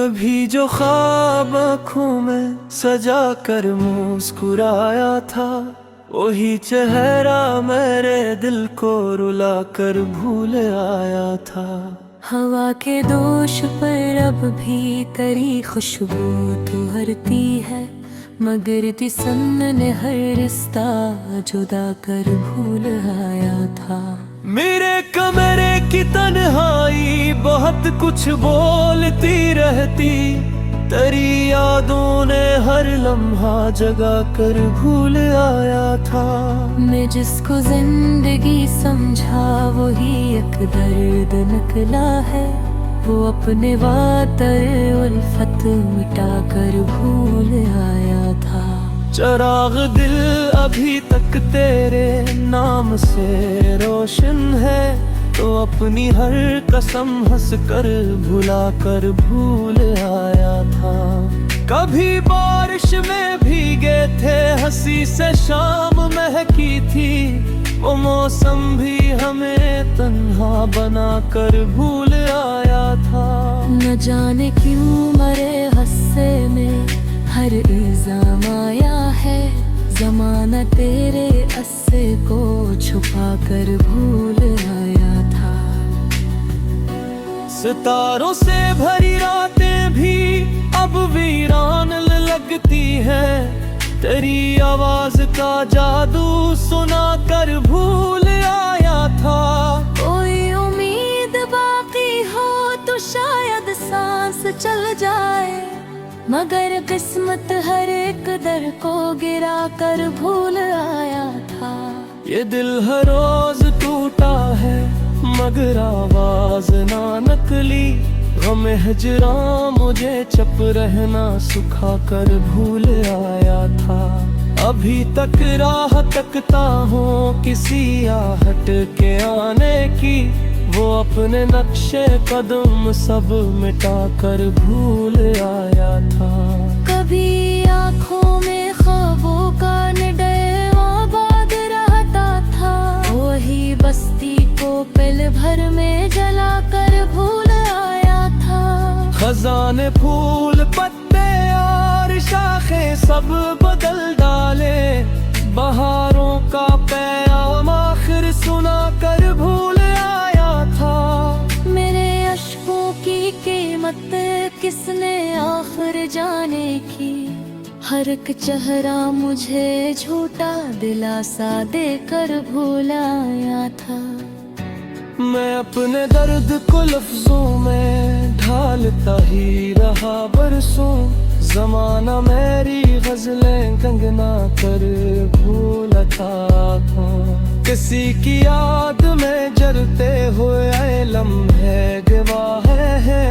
कभी जो ख्वाब आँखों में सजा कर मुस्कुराया था, वही चेहरा मेरे दिल को रुला कर भूल आया था। हवा के दोष पर अब भी तेरी खुशबू तू हरती है, मगर तिसन ने हर रिश्ता जुदा कर भूल आया था। मेरे कमरे की तन्हाई बहुत कुछ बोलती रहती, तेरी यादों ने हर लम्हा जगा कर भूल आया था। मैं जिसको जिंदगी समझा वही एक दर्द निकला है, वो अपने वातर उल्फत मिटा कर भूल आया था। चिराग दिल अभी तक तेरे नाम से रोशन है, तो अपनी हर कसम हंस कर भुला कर भूल आया था। कभी बारिश में भीगे थे, हंसी से शाम महकी थी, वो मौसम भी हमें तन्हा बना कर भूल आया था। न जाने क्यों मरे हस्से में हर इल्जाम आया है, जमाना तेरे अस्से को छुपा कर भूल आया था। सितारों से भरी रातें भी अब वीरान लगती हैं, तेरी आवाज का जादू सुना कर भूल आया था। कोई उम्मीद बाकी हो तो शायद सांस चल जाए, मगर किस्मत हर एक दर को गिरा कर भूल आया था। ये दिल हर रोज टूटा है, मगर आवाज ना नकली, गम हिजरा मुझे चप रहना सुखा कर भूल आया था। अभी तक राह तकता हूँ किसी आहट के आने की, वो अपने नक्शे कदम सब मिटा कर भूल आया था। कभी आँखों में ख्वाबों का निडर आबाद रहता था, वही बस्ती को पल भर में जला कर भूल आया था। खजाने फूल पत्ते और शाखें सब बदल डाले, बहारों का पैगाम आखिर सुना कर भूल आया था। मेरे अश्कों की कीमत किसने आखिर जाने की, हर एक चेहरा मुझे झूठा दिलासा देकर भूल आया था। मैं अपने दर्द को लफ्जों में ढालता ही रहा बरसों, जमाना मेरी गजलें गंगना कर भूलता था। किसी की याद में जलते हुए लम्हे गवाह है,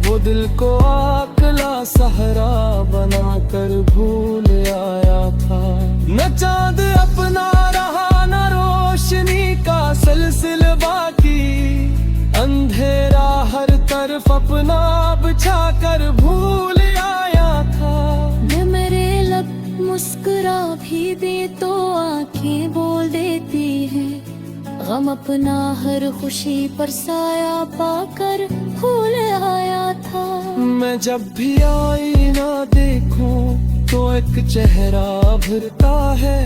वो दिल को आकला सहरा बना कर भूल आया था। न चांद अपना रहा न रोशनी का सिलसिला बाकी, अंधेरा हर तरफ अपना बिछा कर भूल आया था। मैं मेरे लब मुस्कुरा भी दे तो आंखें बोल देती हैं, गम अपना हर खुशी पर साया पाकर भूल आया था। मैं जब भी आईना देखूं तो एक चेहरा भरता है,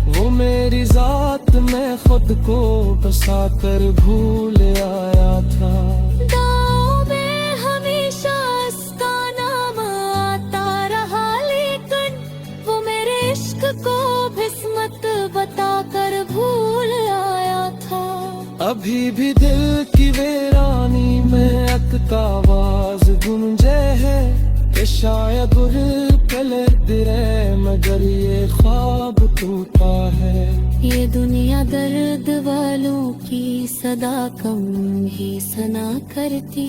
वो मेरी जात में खुद को बसा कर भूल आया था। दांव में हमेशा इसका नाम आता रहा, लेकिन वो मेरे इश्क को किस्मत बता कर भूल आया था। अभी भी दिल की वीरानी में एक आवाज गूंजे है, कि शायद पले दिरे मगर ये ख्वाब टूटा है। ये दुनिया दर्द वालों की सदा कम ही सना करती,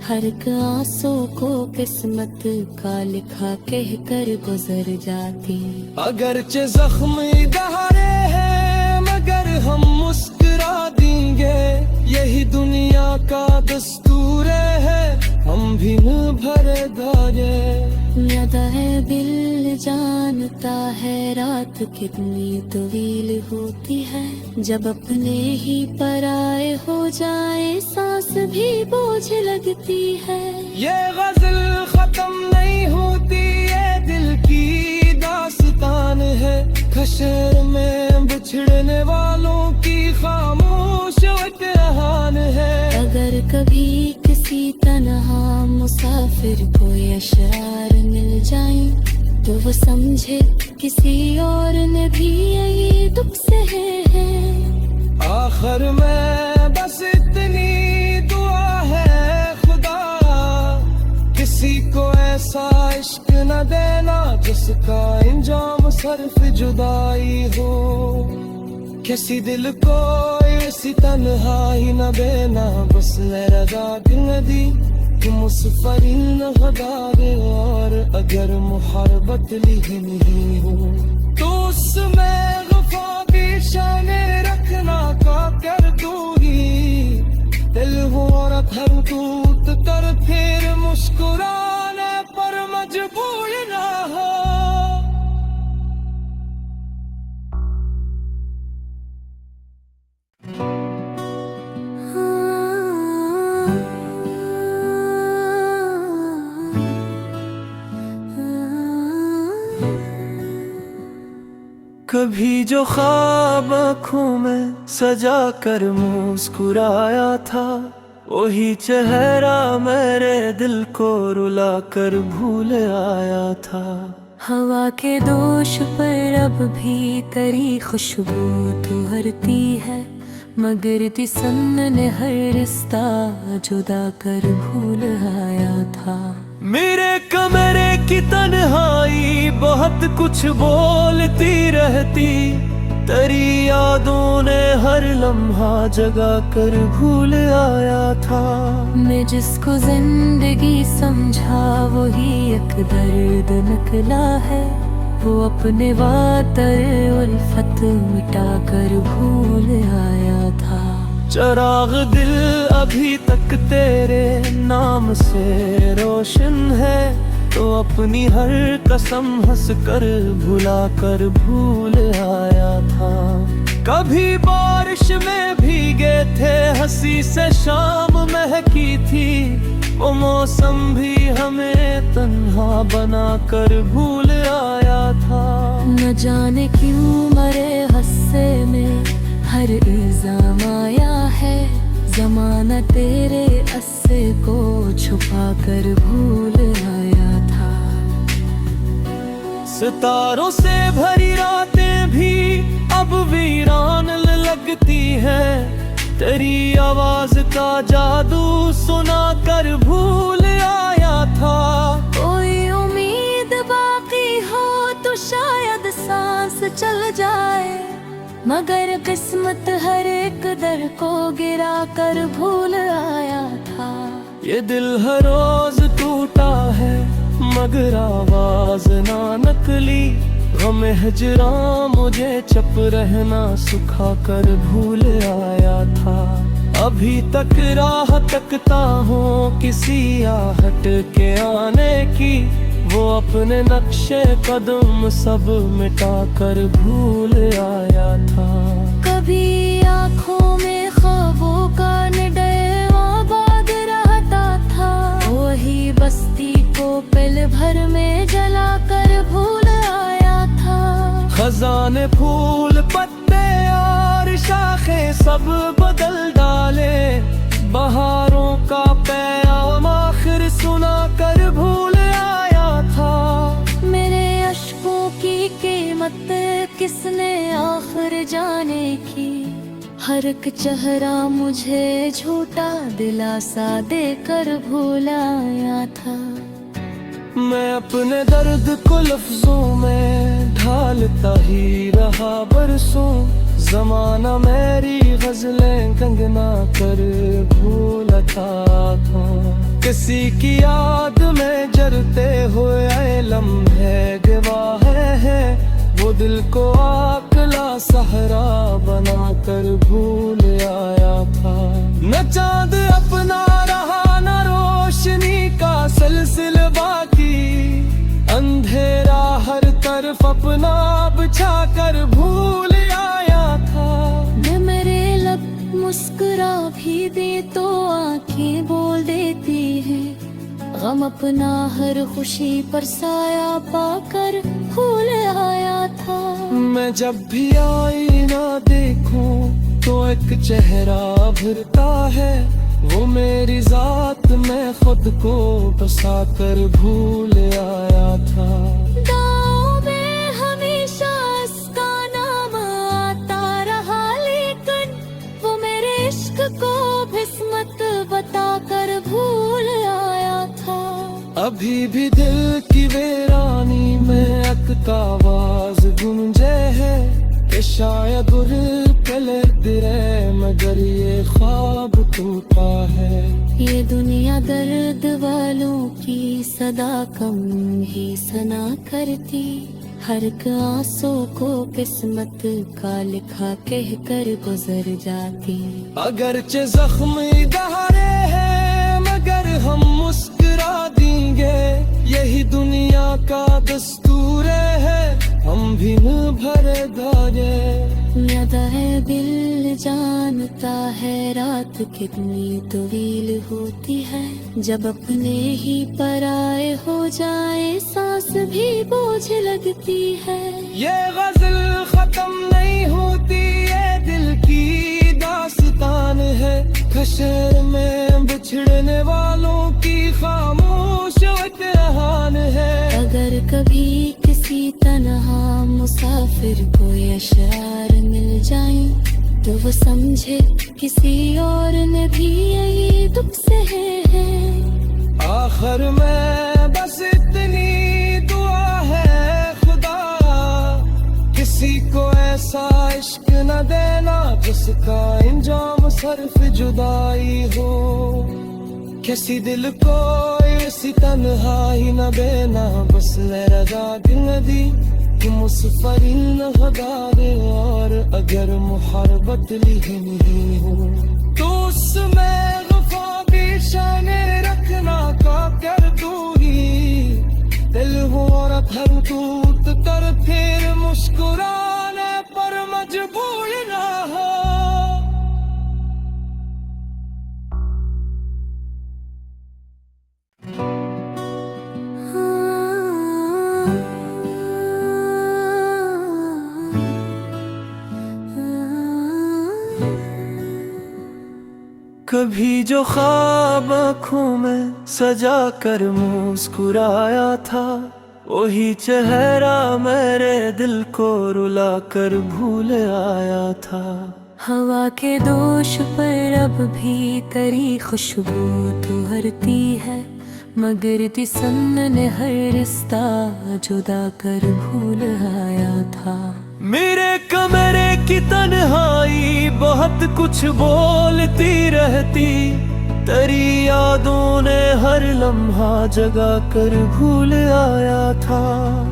हर एक आंसू को किस्मत का लिखा कह कर गुजर जाती। अगरचे जख्म गहरे हैं मगर हम मुस्कुरा देंगे, यही दुनिया का दस्तूर है, हम भी न भरे धारे। याद है दिल जानता है रात कितनी तवील होती है, जब अपने ही पराए हो जाए सांस भी बोझ लगती है। ये गजल खत्म नहीं होती, ये दिल की दास्तान है, खशर में बिछड़ने वालों की खामोश इत्तेहान है। अगर कभी किसी तन्हा मुसाफिर को अशरार मिल जाए, तो वो समझे किसी और ने भी यही दुख सहे हैं। आखिर में बस इतनी दुआ है खुदा, किसी को ऐसा इश्क न देना जिसका अंजाम सिर्फ जुदाई हो। किसी दिल को ऐसी तन्हाई न देना, बस मेरा दिल दी तुम उस फरीन गदार। और अगर मुहब्बत लिखनी हो तो उसमें वफा भी शान रखना का कर दूंगी। दिल हो और घर टूट कर फिर मुस्कुराने पर मजबूर ना हो। कभी जो ख्वाब आँखों में सजा कर मुस्कुराया था, वही चेहरा मेरे दिल को रुला कर भूल आया था। हवा के दोष पर अब भी तेरी खुशबू तो हरती है, मगर तिसन ने हर रिश्ता जुदा कर भूल आया था। मेरे कमरे की तन्हाई बहुत कुछ बोलती रहती, तेरी यादों ने हर लम्हा जगा कर भूल आया था। मैं जिसको जिंदगी समझा वही एक दर्द निकला है, वो अपने वातर उल्फत मिटा कर भूल आया था। चिराग दिल अभी तक तेरे नाम से रोशन है, तो अपनी हर कसम हंस कर भुला कर भूल आया था। कभी बारिश में भीगे थे, हंसी से शाम महकी थी, वो मौसम भी हमें तन्हा बना कर भूल आया था। न जाने क्यों मरे हस्से में हर इल्जाम आया है, जमाना तेरे अस्से को छुपा कर भूल आया था। सितारों से भरी रातें भी अब वीरान लगती हैं, तेरी आवाज का जादू सुना कर भूल आया था। कोई उम्मीद बाकी हो तो शायद सांस चल जाए, मगर किस्मत हर एक दर को गिरा कर भूल आया था। ये दिल हर रोज टूटा है, मगर आवाज ना नकली, गम हिजरा मुझे चप रहना सुखा कर भूल आया था। अभी तक राह तकता हूँ किसी आहट के आने की, वो अपने नक्शे कदम सब मिटा कर भूल आया था। कभी आँखों में ख्वाबों का निडर आबाद रहता था, वही बस्ती को पल भर में जला कर भूल आया था। खजाने फूल पत्ते और शाखे सब बदल डाले, बहारों का पैगाम आखिर सुना कर भूल आया था। मेरे अश्कों की कीमत किसने आखिर जाने की, हर एक चेहरा मुझे झूठा दिलासा देकर भूल आया था। मैं अपने दर्द को लफ्जों में ढालता ही रहा बरसों, जमाना मेरी गजलें गंगना कर भूलता था। किसी की याद में जरते हुए लम्हे गवाह है, वो दिल को आकला सहरा बना कर भूल आया था। न चांद अपना रहा न रोशनी, सिलसिलवा की अंधेरा हर तरफ अपना बिछा कर भूल आया था। मैं मेरे लब मुस्कुरा भी दे तो आंखें बोल देती हैं, गम अपना हर खुशी पर साया पाकर भूल आया था। मैं जब भी आईना देखूं तो एक चेहरा भरता है, वो मेरी जात में खुद को बसा कर भूल आया था। गाँव में हमेशा इसका नाम आता रहा, लेकिन वो मेरे इश्क को किस्मत बता कर भूल आया था। अभी भी दिल की वीरानी में एक आवाज गूंजे है कि शायद पले दिरे मगर ये ख्वाब टूटा है। ये दुनिया दर्द वालों की सदा कम ही सना करती, हर एक आंसू को किस्मत का लिखा कह कर गुजर जाती। अगरचे जख्म गहरे हैं मगर हम मुस्कुरा देंगे, यही दुनिया का दस्तूर है, हम भी न भरे धागे। याद है दिल जानता है रात कितनी तवील होती है, जब अपने ही पराए हो जाए सांस भी बोझ लगती है। ये गजल खत्म नहीं होती, ये दिल की दास्तान है, खशर में बिछड़ने वालों की खामोश इत्तेहान है। अगर कभी किसी तन्हा मुसाफिर को अशरार मिल जाए तो वो समझे किसी और ने भी यही दुख सहे हैं। आखिर में बस इतनी दुआ है खुदा, किसी को ऐसा इश्क न देना जिसका इंजाम सिर्फ जुदाई हो, किसी दिल को ऐसी तन्हाई न देना बस मेरा दिल दी मुसफरिन गदारे। और अगर मुहब्बत लिखनी हो तो उसमें वफा भी शान रखना का कर दूरी, दिल हो और थर टूट कर फिर मुस्कुराने पर मजबूर ना हो। कभी जो ख्वाब आँखों में सजा कर मुस्कुराया था, वही चेहरा मेरे दिल को रुला कर भूल आया था। हवा के दोष पर अब भी तेरी खुशबू तो हरती है, मगर तिसन ने हर रिश्ता जुदा कर भूल आया था। मेरे कमरे की तन्हाई बहुत कुछ बोलती रहती, तेरी यादों ने हर लम्हा जगा कर भूल आया था।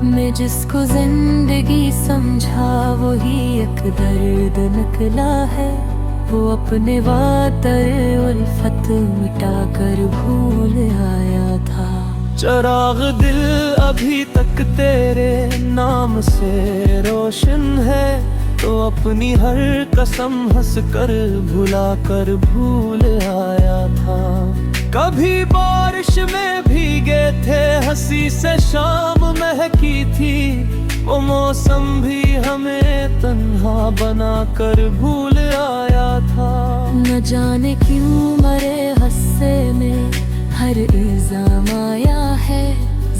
मैं जिसको जिंदगी समझा वही एक दर्द निकला है, वो अपने वातर उल्फत मिटा कर भूल आया था। चिराग दिल अभी तक तेरे नाम से रोशन है, तो अपनी हर कसम हंस कर भुला कर भूल आया था। कभी बारिश में भीगे थे, हंसी से शाम महकी थी, वो मौसम भी हमें तन्हा बना कर भूल आया था। न जाने क्यों मरे हस्से में हर इल्जाम आया है,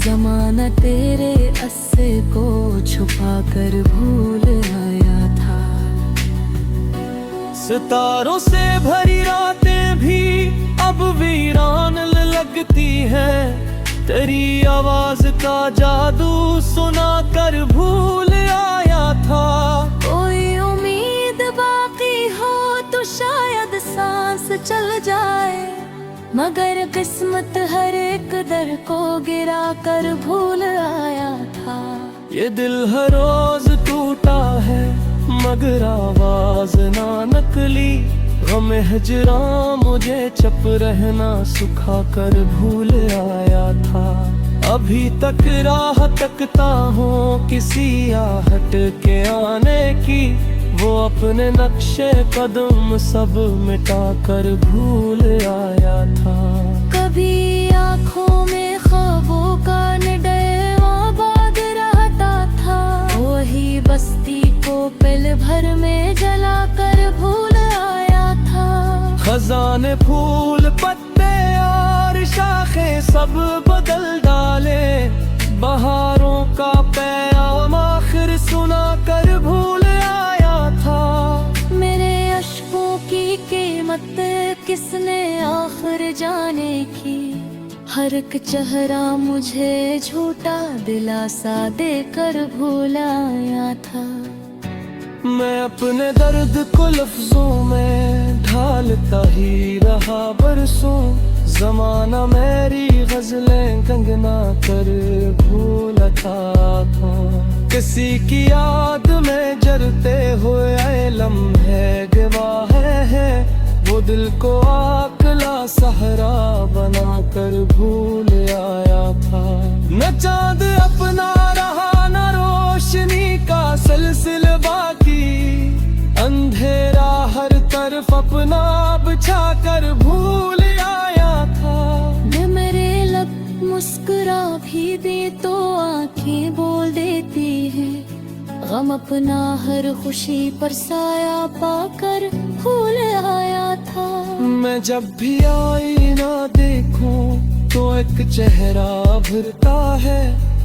ज़माना तेरे अस्से को छुपा कर भूल आया था। सितारों से भरी रातें भी अब वीरान लगती हैं, तेरी आवाज का जादू सुना कर भूल आया था। कोई उम्मीद बाकी हो तो शायद सांस चल जाए, मगर किस्मत हर एक दर को गिरा कर भूल आया था। ये दिल हर रोज टूटा है मगर आवाज ना नकली, गम हिजरा मुझे चप रहना सुखा कर भूल आया था। अभी तक राह तकता हूँ किसी आहट के आने की, वो अपने नक्शे कदम सब मिटा कर भूल आया था। कभी आँखों में ख्वाबों का निडर आबाद रहता था, वही बस्ती को पल भर में जला कर भूल आया था। खजाने फूल पत्ते और शाखें सब बदल डाले, बहारों का पैगाम आखिर सुना कर भूल आया था। मेरे अश्कों की कीमत किसने आखिर जाने की, हर एक चेहरा मुझे झूठा दिलासा देकर भूल आया था। मैं अपने दर्द को लफ्जों में ढालता ही रहा बरसों, जमाना मेरी गजलें गंगना कर भूला था। किसी की याद में जरते हुए लम्हे गवाह है, वो दिल को आकला सहरा बना कर भूल आया था। न चांद अपना रहा न रोशनी का सिलसिला बाकी, अंधेरा हर तरफ अपना बिछा कर भूल आया था। मैं मेरे लब मुस्कुरा भी दे तो आंखें बोल देती हैं, गम अपना हर खुशी पर साया पाकर भूल आया था। मैं जब भी आईना देखूं तो एक चेहरा भरता है,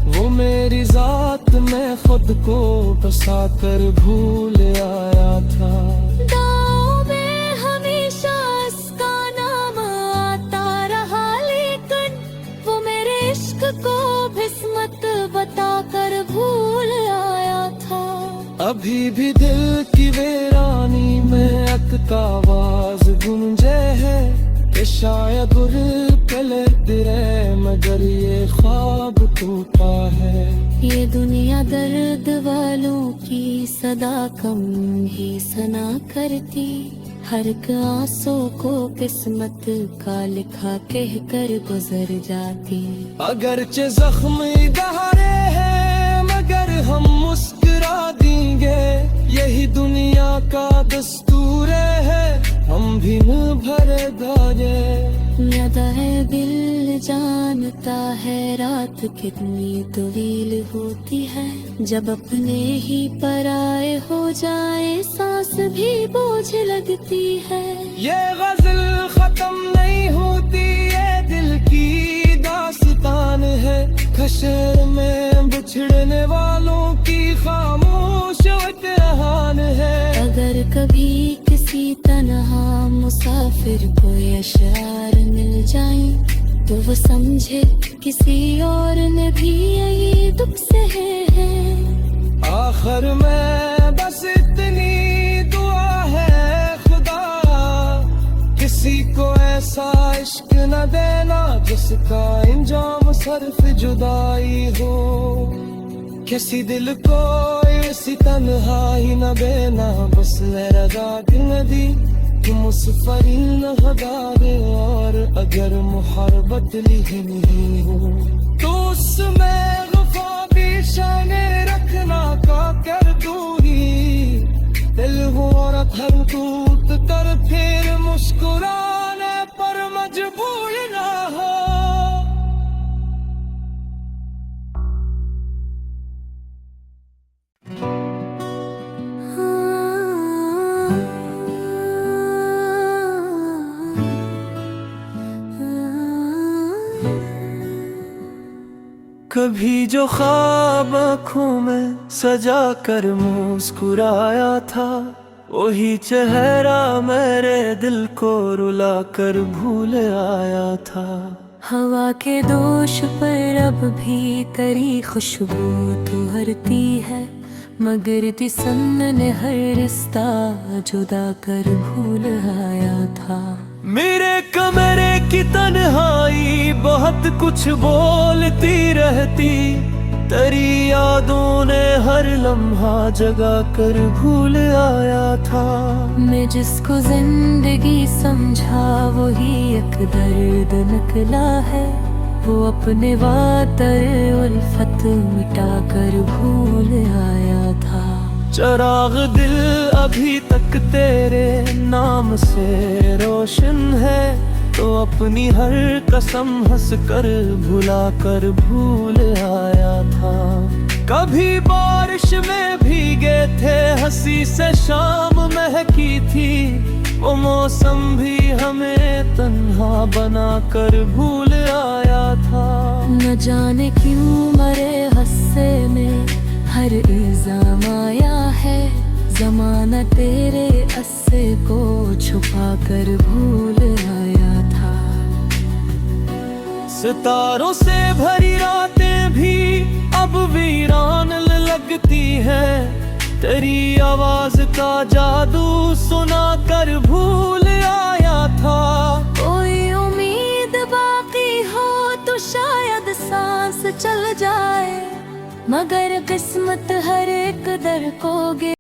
वो मेरी जात में खुद को बसा कर भूल आया था। दांव में हमेशा इसका नाम आता रहा, लेकिन वो मेरे इश्क को किस्मत बता कर भूल आया था। अभी भी दिल की वीरानी में अक का आवाज गूंजे है, कि शायद पले दिरे मगर ये ख्वाब टूटा है। ये दुनिया दर्द वालों की सदा कम ही सना करती, हर एक आंसू को किस्मत का लिखा कह कर गुजर जाती। अगरचे जख्म गहरे हैं मगर हम मुस्कुरा देंगे, यही दुनिया का दस्तूर है, हम भी न भरे धागे। यदा है दिल जानता है रात कितनी तवील होती है, जब अपने ही पराए हो जाए सांस भी बोझ लगती है। ये गजल खत्म नहीं होती, ये दिल की दास्तान है, खशर में बिछड़ने वालों की खामोश इत्हान है। अगर कभी किसी तन्हा मुसाफिर को अशआर मिल जाए, तो वो समझे किसी और ने भी यही दुख सहे हैं। आखिर में बस इतनी दुआ है खुदा, किसी को ऐसा इश्क न देना जिसका इंजाम सिर्फ जुदाई हो। किसी दिल को ऐसी तन्हाई न देना, बस मेरा दाग नदी तुम उस फरीन हदा दे, और अगर मुहब्बत लिखनी हो तो उसमें वफा भी शान रखना का कर दूंगी। दिल हो और थर टूट कर फिर मुस्कुराने पर मजबूर ना हो। कभी जो ख्वाब आँखों में सजा कर मुस्कुराया था, वही चेहरा मेरे दिल को रुला कर भूल आया था। हवा के दोष पर अब भी तेरी खुशबू तो हरती है, मगर तिसन ने हर रिश्ता जुदा कर भूल आया था। मेरे कमरे की तन्हाई बहुत कुछ बोलती रहती, तेरी यादों ने हर लम्हा जगा कर भूल आया था। मैं जिसको जिंदगी समझा वही एक दर्द निकला है। वो अपने वातर उल्फत मिटा कर भूल आया था। चिराग दिल अभी तक तेरे नाम से रोशन है, तो अपनी हर कसम हंस कर भुला कर भूल आया था। कभी बारिश में भीगे थे, हंसी से शाम महकी थी। वो मौसम भी हमें तन्हा बना कर भूल आया था। न जाने क्यों मरे हस्से में हर इल्जाम आया है। जमाना तेरे अस्से को छुपा कर भूल आया था। सितारों से भरी रातें भी अब वीरान लगती हैं। तेरी आवाज का जादू सुना कर भूल आया था। कोई उम्मीद बाकी हो तो शायद सांस चल जाए, मगर किस्मत हर एक दर को